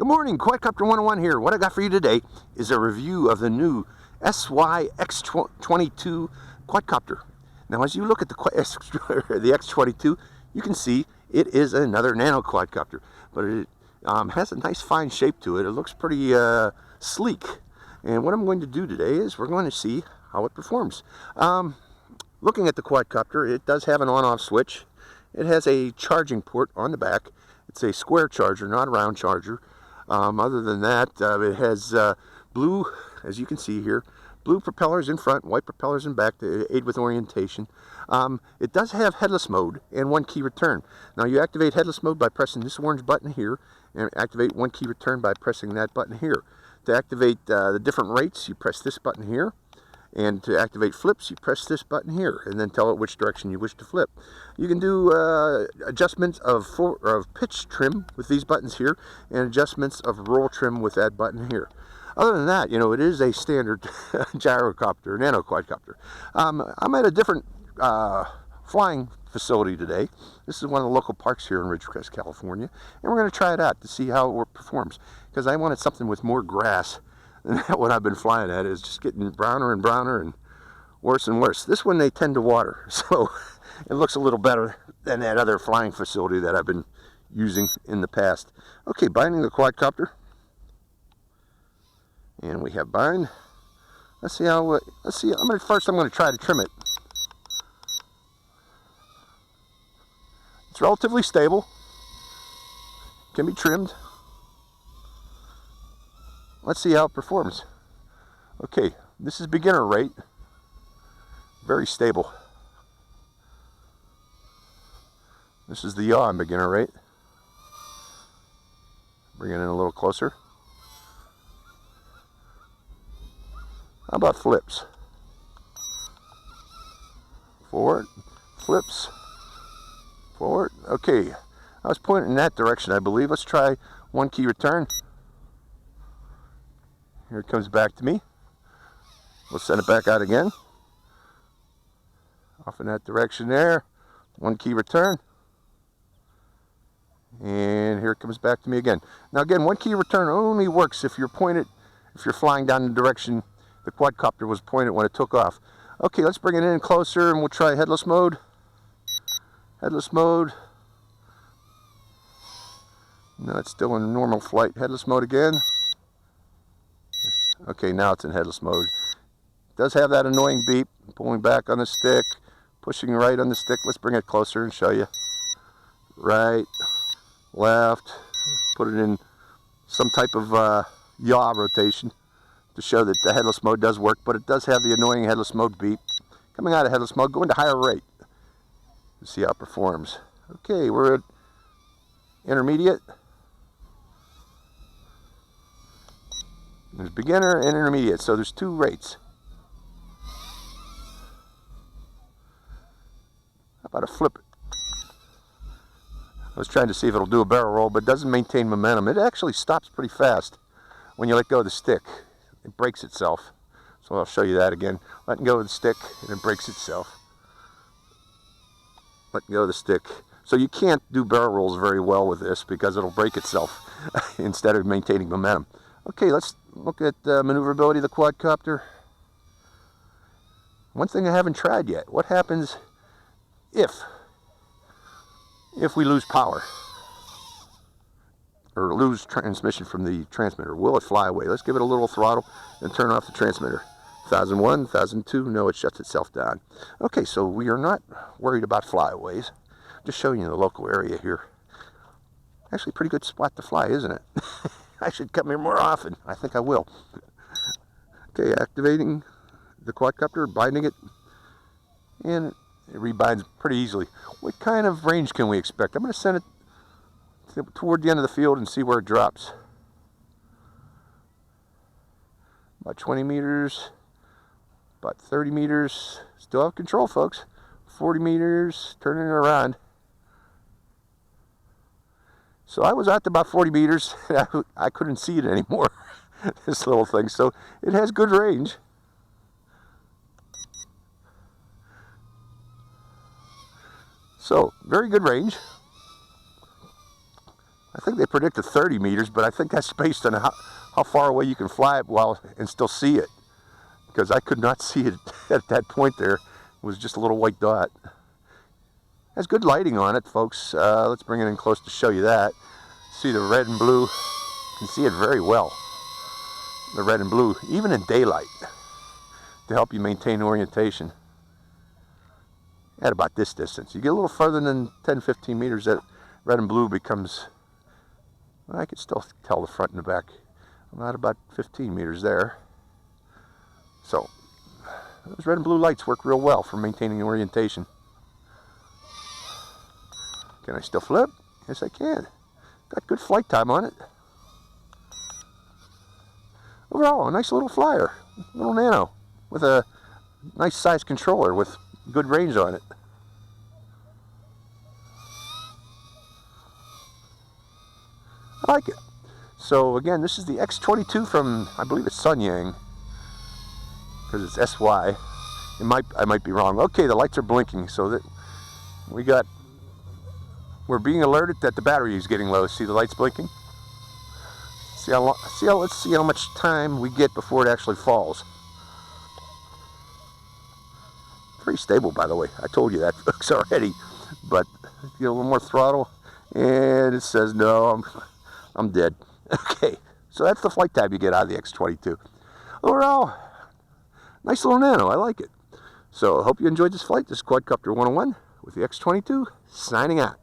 Good morning, Quadcopter 101 here. What I got for you today is a review of the new X23 Quadcopter. Now, as you look at the X22, you can see it is another Nano Quadcopter, but it has a nice fine shape to it. It looks pretty sleek. And what I'm going to do today is we're going to see how it performs. Looking at the Quadcopter, it does have an on-off switch. It has a charging port on the back. It's a square charger, not a round charger. Other than that, it has blue, as you can see here, blue propellers in front, white propellers in back to aid with orientation. It does have headless mode and one key return. Now you activate headless mode by pressing this orange button here, and activate one key return by pressing that button here. To activate the different rates, you press this button here. And to activate flips, you press this button here, and then tell it which direction you wish to flip. You can do adjustments of pitch trim with these buttons here, and adjustments of roll trim with that button here. Other than that, you know, it is a standard gyrocopter, Nano Quadcopter. I'm at a different flying facility today. This is one of the local parks here in Ridgecrest, California, and we're going to try it out to see how it performs, because I wanted something with more grass. And what I've been flying at is just getting browner and browner and worse and worse. This one they tend to water, so it looks a little better than that other flying facility that I've been using in the past. Okay, binding the Quadcopter. And we have bind. Let's see how, first I'm going to try to trim it. It's relatively stable. Can be trimmed. Let's see how it performs. Okay, this is beginner rate. Very stable. This is the yaw on beginner rate. Bring it in a little closer. How about flips? Forward, flips, forward. Okay, I was pointing in that direction, I believe. Let's try one key return. Here it comes back to me. We'll send it back out again. Off in that direction there. One key return. And here it comes back to me again. Now again, one key return only works if you're flying down the direction the Quadcopter was pointed when it took off. Okay, let's bring it in closer and we'll try headless mode. Headless mode. No, it's still in normal flight. Headless mode again. Okay, now it's in headless mode. It does have that annoying beep, pulling back on the stick, pushing right on the stick. Let's bring it closer and show you. Right, left, put it in some type of yaw rotation to show that the headless mode does work, but it does have the annoying headless mode beep. Coming out of headless mode, go into higher rate to see how it performs. Okay, we're at intermediate. There's beginner and intermediate, so there's two rates. How about a flip? I was trying to see if it'll do a barrel roll, but it doesn't maintain momentum. It actually stops pretty fast when you let go of the stick. It breaks itself. So I'll show you that again. Letting go of the stick, and it breaks itself. Letting go of the stick. So you can't do barrel rolls very well with this because it'll break itself instead of maintaining momentum. Okay, let's look at maneuverability of the Quadcopter. One thing I haven't tried yet. What happens if we lose power or lose transmission from the transmitter? Will it fly away? Let's give it a little throttle and turn off the transmitter. 1001, 1002, no, it shuts itself down. Okay, so we are not worried about flyaways. Just showing you the local area here. Actually, a pretty good spot to fly, isn't it? I should come here more often. I think I will. Okay, activating the Quadcopter, binding it, and it rebinds pretty easily. What kind of range can we expect? I'm going to send it toward the end of the field and see where it drops. About 20 meters, about 30 meters. Still have control, folks. 40 meters, turning it around. So I was out to about 40 meters. I couldn't see it anymore, this little thing. So it has good range. So very good range. I think they predicted 30 meters, but I think that's based on how far away you can fly it and still see it. Because I could not see it at that point there. It was just a little white dot. Has good lighting on it, folks. Let's bring it in close to show you that. See the red and blue. You can see it very well. The red and blue, even in daylight, to help you maintain orientation. At about this distance. You get a little further than 10-15 meters, that red and blue becomes, well, I can still tell the front and the back. I'm at about 15 meters there. So those red and blue lights work real well for maintaining orientation. Can I still flip? Yes, I can. Got good flight time on it. Overall, a nice little flyer, little Nano, with a nice size controller with good range on it. I like it. So again, this is the X22 from, I believe it's Sunyang, because it's SY. I might be wrong. Okay, the lights are blinking, so that we're being alerted that the battery is getting low. See the lights blinking? Let's see how much time we get before it actually falls. Pretty stable, by the way. I told you that, folks, already. But get a little more throttle, and it says no. I'm dead. Okay, so that's the flight time you get out of the X22. Overall, nice little Nano. I like it. So I hope you enjoyed this flight. This is Quadcopter 101 with the X22, signing out.